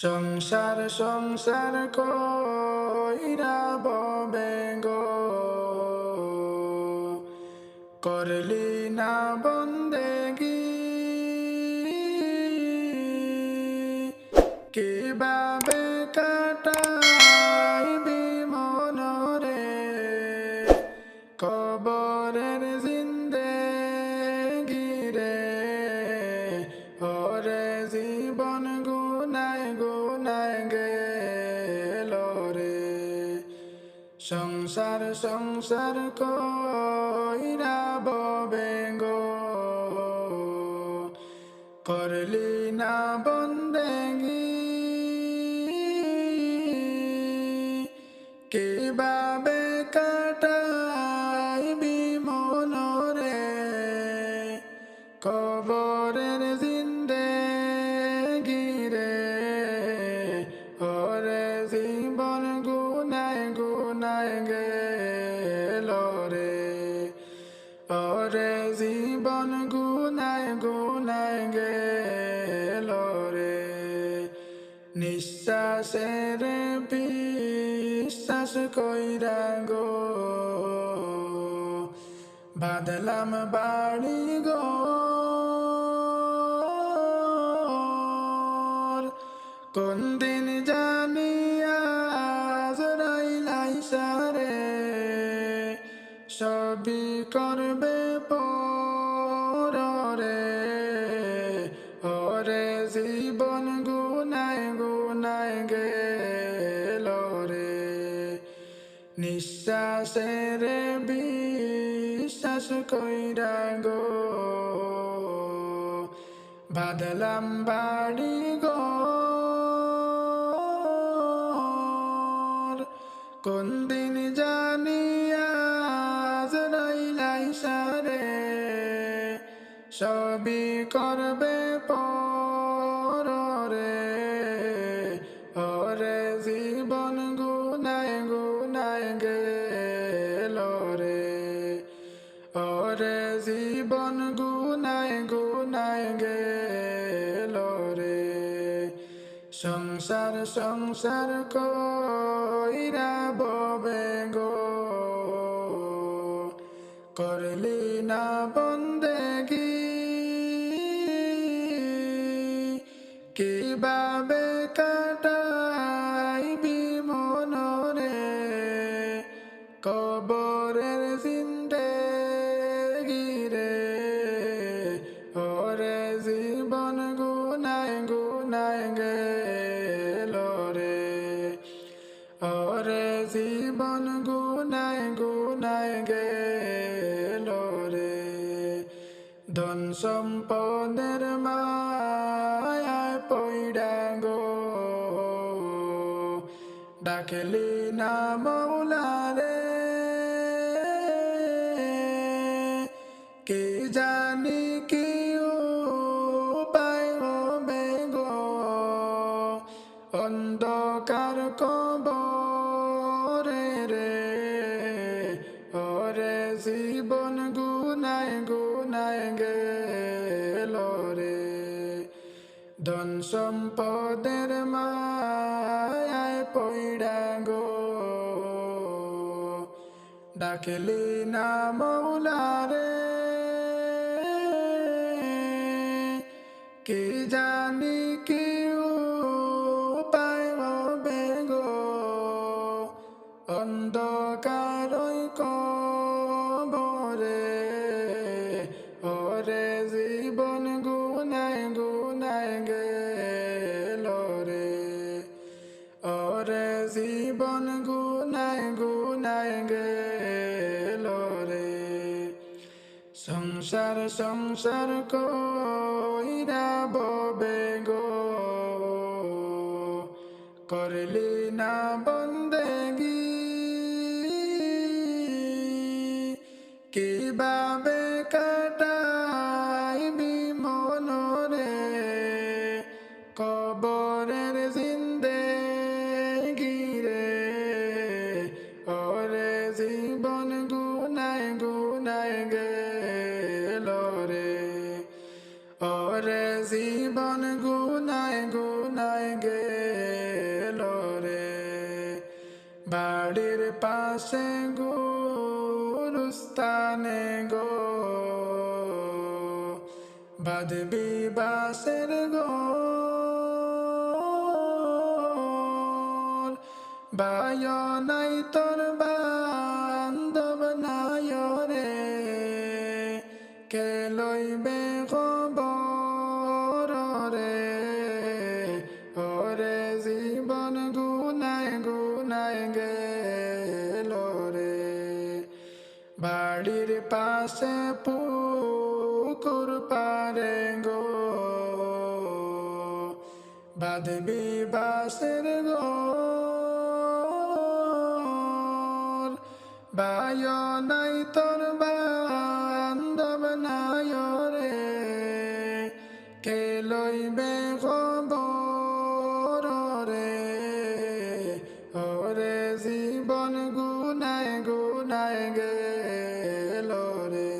সংসার সংসার কইরা ববে গো, করলি না বন্দেগি। কিভাবে কাটাইবি মনরে, কবরের জিন্দেগি রে। ওরে জীবন গুনায় গুনায় গেল রে। সংসার সংসার কইরা ববে গো, করলি না বন্দেগি। কিভাবে কাটাইবি মনরে, কবরের জিন্দেগি রে। ওরে জীবন গুনায় গুনায় গেল রে। ওরে জীবন গুনায় গুনায় গেল রে। নিঃশ্বাসের বিশ্বাস কইরা গো, বাঁধলাম বাড়ি গো। কোন দিন জানি আজরাইল সারে, সবই করবে পরে। ওরে জীবন গুনায় গুনায় গেল রে। নিঃশ্বাসের বিশ্বাস কইরা গো, বাঁধলাম বাড়ি গো। কোন দিন জানি আজরাইল সারে, সবই করবে পরে। ওরে জীবন গুনায় গুনায় গেল রে। ওরে জীবন গুনায় গুনায় গেল রে। সংসার সংসার কইরা ববে গো, করলি না বন্দেগি। কিভাবে কাটাইবি মনরে, কবরের জিন্দেগি রে। ওরে জীবন গুনায় গুনায় গেল রে। ওরে জীবন গুনায় গুনায় গেল রে। ধন সম্পদের মায়ায় পইড়া গো, ডাকলি না মৌলারে। কে জানি কি উপায় হবে গো, অন্ধকার কবরে রে। ওরে জীবন গুনায় গুনায় গেল রে। ধন সম্পদের মায়ায় পইড়া গো, ডাকলি না মৌলারে। কে জানি কি উপায় হবে গো, অন্ধকার কবরে। ওরে জীবন গুনায় গুনায় গেল রে। ওরে জীবন গুনায় গুনায় গেল রে। সংসার সংসার কইরা ববে গো, করলি না বন্দেগি। কিভাবে কাটাইবি মনরে, কবরের জিন্দেগি রে। ওরে জীবন গুনায় গুনায় গেল রে। ওরে জীবন গুনায় গুনায় গেল বাড়ির পাশে গুরুস্থানে গো বাঁধবি বাঁশের ঘর বায় নাই তোর বান্ধব নাই রে কে লইবে খবর রে ওরে জীবন গুনায় গুনায় গেল রে বাড়ির পাশে পুকুর পারে গো বাঁধবি বাঁশের ঘর বায় নাই তোর বান্ধব নাই রে কে লইবে খবর রে ওরে জীবন গুনায় গুনায় গেল রে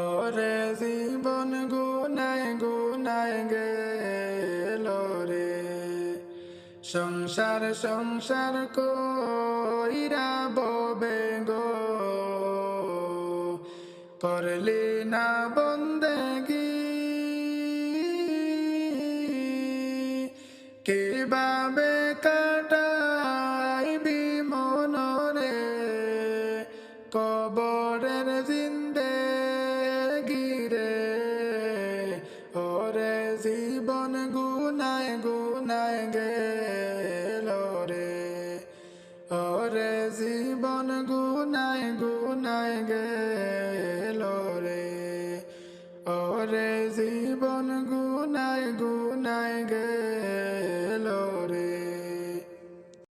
ওরে জীবন গুনায় গুনায় গেল রে সংসার সংসার কইরা ববে গো করলি না বন্দেগি কিভাবে কাটাইবি মনরে কবরের জিন্দেগি রে ওরে জীবন গুনায় গুনায় গেল রে ওরে জীবন গুনায় গুনায় গেল রে ওরে জীবন গুনায় গুনায় গেল রে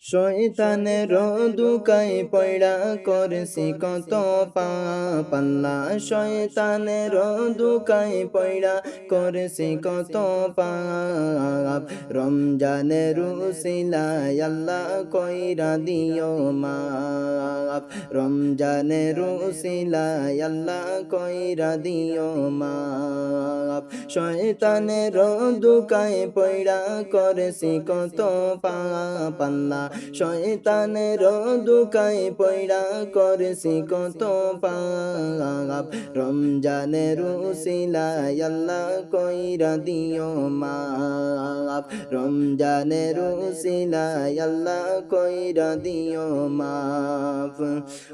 শয়তানের দুকায় পয়ড়া করছি কত পাপ আল্লাহ শয়তানের দুকায় পয়ড়া করছি কত পাপ রমজানের উসিলায় আল্লাহ কইরা দিও মাপ রমজানের উসিলায় আল্লাহ কইরা দিও মাপ শয়তানের দুকায় পয়ড়া করছি কত পাপ আল্লাহ শয়তানের দুকায় পয়ড়া করছি কত পাপ রমজানের উসিলায় আল্লাহ কইরা দিও মাপ রমজানের উসিলায় আল্লাহ কইরা দিও মাপ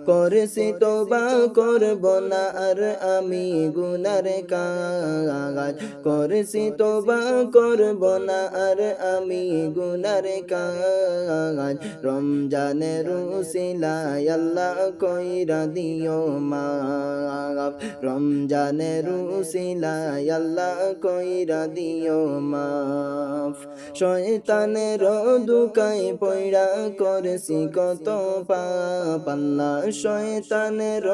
করছি তোবা করব না আর আমি গুনার কাজ করছি তোবা করব না আর আমি গুনার কাজ রমজানের উসিলায় আল্লাহ কইরা দিও মাপ রমজানের উসিলায় আল্লাহ কইরা দিও মাপ শয়তানের দুকায় পয়ড়া করছি কত পাপ আল্লাহ শয়তানের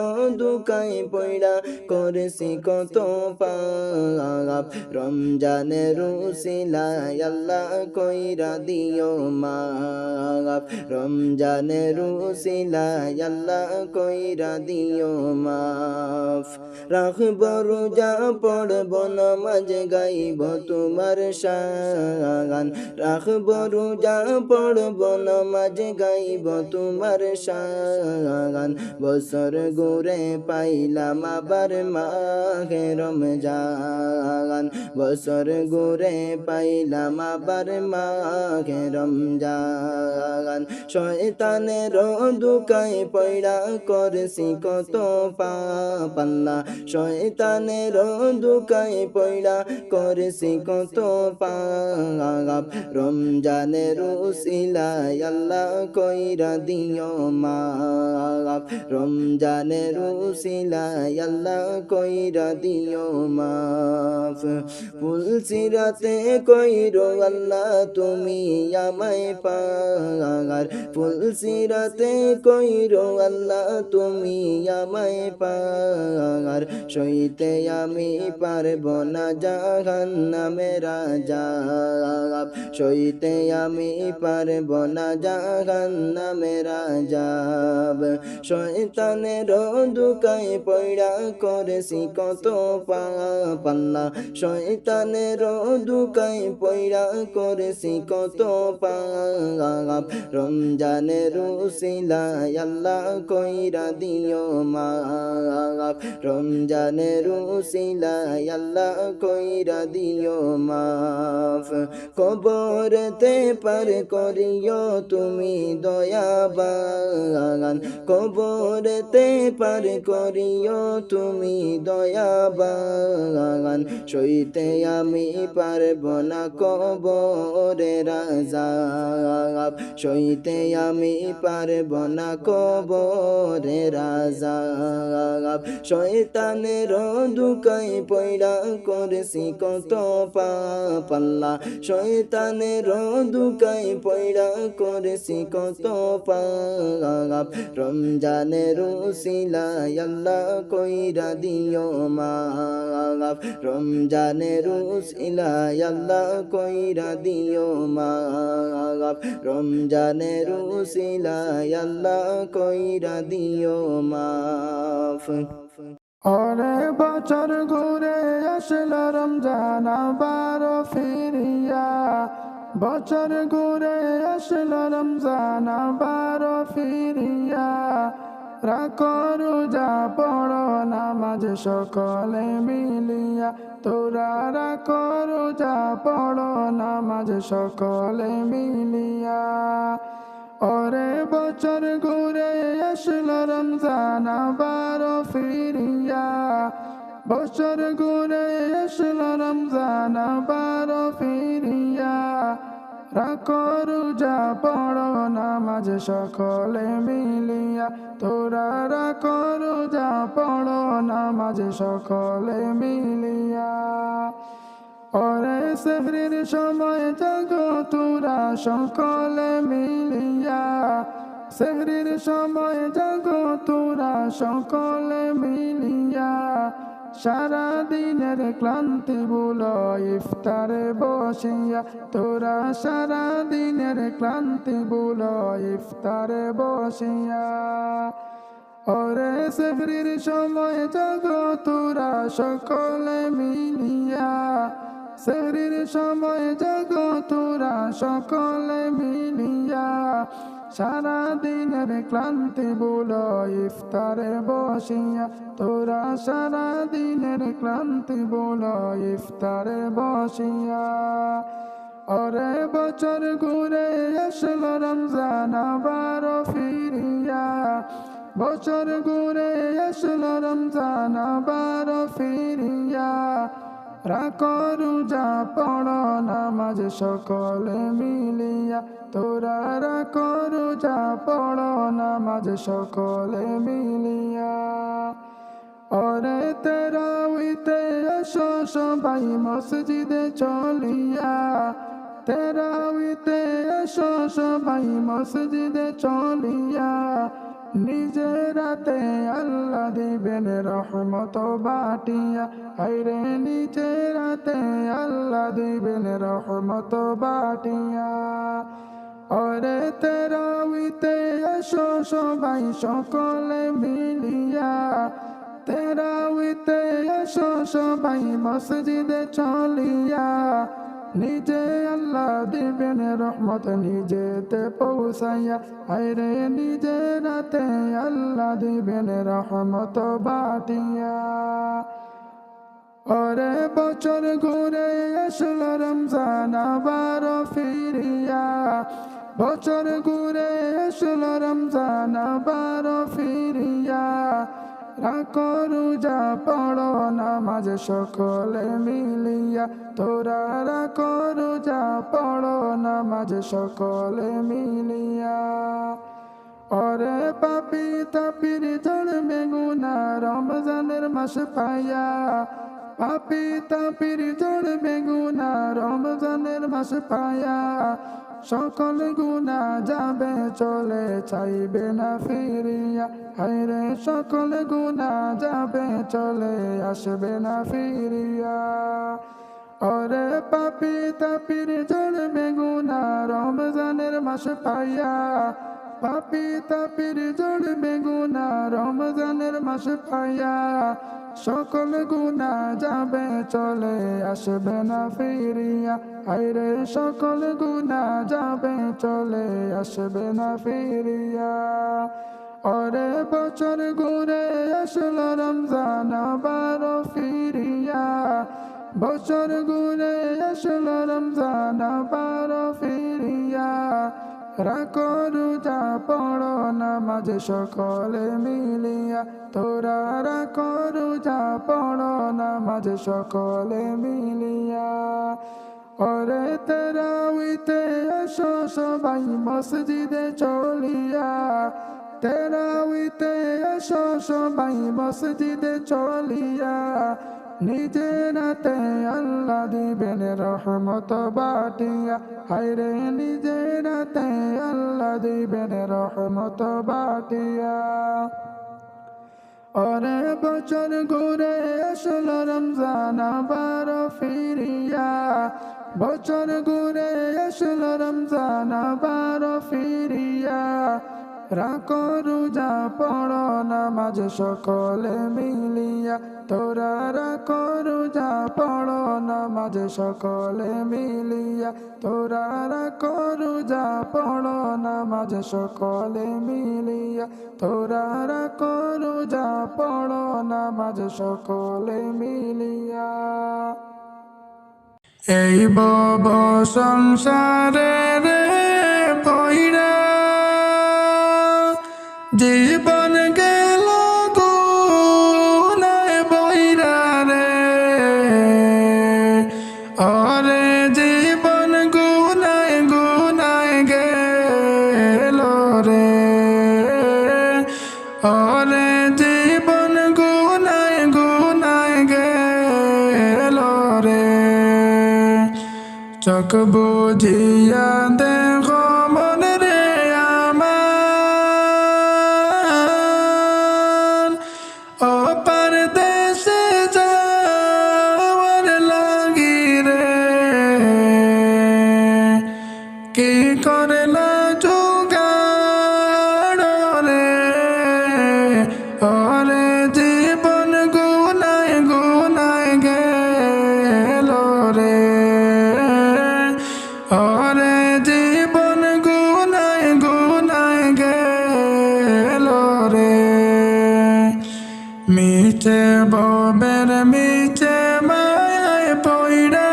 দুকায় পয়ড়া করছি কত পাপ রমজানের উসিলায় আল্লাহ কইরা দিও মাপ রমজানের উসিলায় আল্লাহ কইরা দিও মাপ রাখব রোজা পড়ব নামাজ গাইব তোমার শান রাখব রোজা পড়ব নামাজ গাইব তোমার শান বছর ঘুরে পাইলাম আবার মাহে রমজান বছর ঘুরে পাইলাম আবার মাহে রমজান শয়তানের দুকায় পয়ড়া করছি কত পাপ আল্লাহ শয়তানের দুকায় পয়ড়া করছি কত পাপ রমজানের উসিলায় আল্লাহ কইরা দিও মাপ রমজানের উসিলায় আল্লাহ কইরা দিও মাপ ফুলসিরাতে কইরো আল্লাহ তুমি আমায় পার ফুলসিরাতে কইরো আল্লাহ তুমি আমায় পার সইতে আমি পারব না জাহান্নামের আযাব সইতে আমি পারব না জাহান্নামের আযাব শয়তানের দুকায় পয়ড়া করেছি কত পাপ আল্লাহ শয়তানের দুকায় পয়ড়া করেছি কত পাপ রমজানের উসিলায় আল্লাহ কইরা দিও মাফ রমজানের উসিলায় আল্লাহ কইরা দিও মাফ কবরতে পার করিও তুমি দয়াবান কবরতে পার করিও তুমি দয়াবান সইতে আমি পারব না কবরের আযাব সইতে আমি পারব না কবরের আযাব শয়তানের দুকায় পয়ড়া করেছি কত পাপ আল্লাহ শয়তানের দুকায় পয়ড়া করেছি কত পাপ রমজানের উসিলায় আল্লাহ কইরা দিও মাফ রমজানের উসিলায় আল্লাহ কইরা দিও মাফ রমজানের উসিলায় আল্লাহ কইরা দিও মাফ ওরে বছর ঘুরে আসলো রমজান আবার ফিরিয়া বছর ঘুরে আসলো রমজান আবার ফিরিয়া রাখো রোজা পড়ো নামাজ সকলে মিলিয়া তোরা রাখো রোজা পড়ো নামাজ সকলে মিলিয়া ওরে বছর ঘুরে আসলো রমজান আবার ফিরিয়া বছর ঘুরে আসলো রমজান আবার ফিরিয়া রাখো রোজা পড়ো নামাজ সকলে মিলিয়া তোরা রাখো রোজা পড়ো নামাজ সকলে মিলিয়া ওরে সেহরির সময় জাগো তোরা সকলে মিলিয়া সেহরির সময় জাগো তোরা সকলে মিলিয়া সারা দিনের ক্লান্তি ভুলো ইফতারে বসিয়া তোরা সারা দিনের ক্লান্তি ভুলো ইফতারে বসিয়া ওরে সেহরির সময় জাগো তোরা সকলে মিলিয়া সেহরির সময় জাগো তোরা সকলে মিলিয়া সারা দিনের ক্লান্তি ভুলো ইফতারে বসিয়া তোরা সারা দিনের ক্লান্তি ভুলো ইফতারে বসিয়া ওরে বছর ঘুরে আসলো রমজান আবার ফিরিয়া বছর ঘুরে আসলো রমজান আবার ফিরিয়া রাখো রোজা পড়ো নামাজ সকলে মিলিয়া তোরা রাখো রোজা পড়ো নামাজ সকলে মিলিয়া ওরে তেরাউইতে এসো সবাই মসজিদে চলিয়া তেরাউইতে এসো সবাই মসজিদে চলিয়া নিজের রাতে আল্লাহ দিবেন রহমত বাটিয়া হায়রে নিজের রাতে আল্লাহ দিবেন রহমত বাটিয়া ওরে তেরাউইতে এসো সবাই সকলে মিলিয়া তেরাউইতে এসো সবাই মসজিদে চলিয়া নিজে আল্লাহ দিবেন রহমত নিজেতে পৌঁছাইয়া হায়রে নিজে রাতে আল্লাহ দিবেন রহমত বাটিয়া ওরে বছর ঘুরে আসলো রমজান আবার ফিরিয়া বছর ঘুরে আসলো রমজান আবার ফিরিয়া রাখো রোজা পড়ো নামাজ সকলে মিলিয়া তোরা রাখো রোজা পড়ো নামাজ সকলে মিলিয়া ওরে পাপি তাপির ঝড়বে গুনা রমজানের মাস পাইয়া পাপি তাপির ঝড়বে গুনা রমজানের মাস পাইয়া সকল গুনা যাবে চলে চাইবে না ফিরিয়া হায়রে সকল গুনা যাবে চলে আসবে না ফিরিয়া ওরে পাপি তাপির ঝড়বে মাস পাইয়া পাপি তাপির জড়বে গুনা রমজানের মাস পাইয়া সকল গুনা যাবে চলে আসবে না ফিরিয়া হায়রে সকল গুনা যাবে চলে আসবে না ফিরিয়া ওরে বছর ঘুরে আসলো রমজান আবার ফিরিয়া বছর ঘুরে আসলো রমজান আবার ফিরিয়া রাখো রোজা পড়ো নামাজ সকলে মিলিয়া তোরা রাখো রোজা পড়ো নামাজ সকলে মিলিয়া ওরে তেরাউইতে এসো সবাই মসজিদে চলিয়া তেরাউইতে এসো সবাই মসজিদে চলিয়া নিজের হাতে আল্লাহ দিবেন রহমত বাটিয়া হায়রে নিজের হাতে আল্লাহ দিবেন রহমত বাটিয়া ওরে বছর ঘুরে আসলো রমজান আবার ফিরিয়া বছর ঘুরে আসলো রমজান আবার ফিরিয়া রাখো রোজা পড়ো নামাজ সকলে মিলিয়া তোরা রাখো রোজা পড়ো নামাজ সকলে মিলিয়া তোরা রাখো রোজা পড়ো নামাজ সকলে মিলিয়া তোরা রাখো রোজা পড়ো নামাজ সকলে মিলিয়া এই বব সংসারে রে পয়রা জীবন গেল গুনায় বইরা রে ওরে জীবন গুনায় গুনায় গেল রে ওরে জীবন গুনায় গুনায় গেল রে চোখ বুঝিয়া দেখো মন রে দেশে যাওয়ার লাগি রে কি করলা জোগাড় রে ওরে জীবন গুনায় গুনায় গেল রে ওরে জীবন গুনায় গুনায় গেল রে মিছে ববের মিছে মায়ায় পয়রা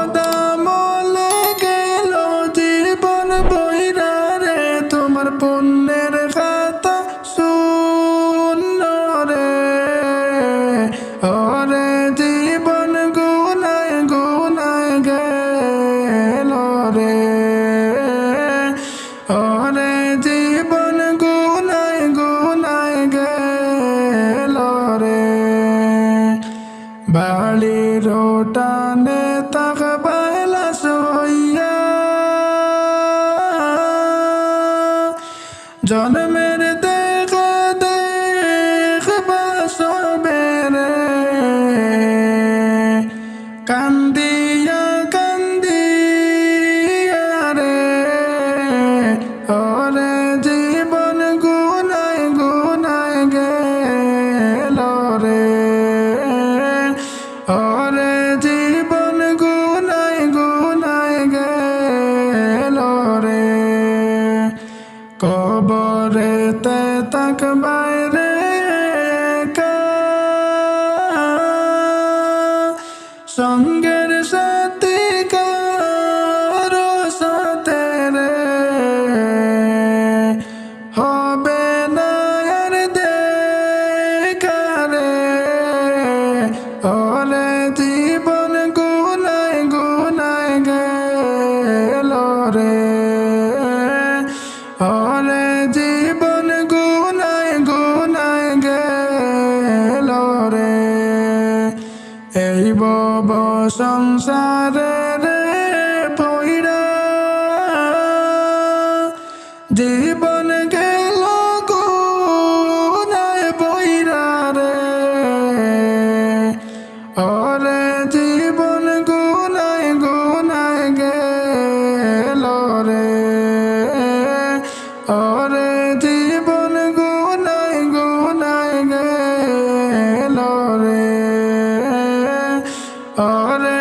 বদামলে গেল জীবন বইরা রে তোমার পুণ্যের খাতা শূন্য রে ওরে জীবন গুনায় গুনায় গেল রে ওরে জীবন গুনায় গুনায় গেল রে বাড়ির টানে তাকবাইলা সইয়া জন্মের দেখা দেখবা সবে রে কান্দিয়া কান্দিয়া রে ওরে জীবন গুনায় গুনায় গেল রে ওরে জীবন গুনায় গুনায় গেল রে কবরেতে তাকবাই রে সঙ্গের সাথী কারো সাথে রে হবে না আর দেখা রে ওরে জীবন গুনায় গুনায় গেল রে ওরে জীবন গুনায় গুনায় গেল রে এই বব সংসারে রে পয়রা জীবন গেল গুনায় বইরা রে ওরে জীবন গুনায় ওরে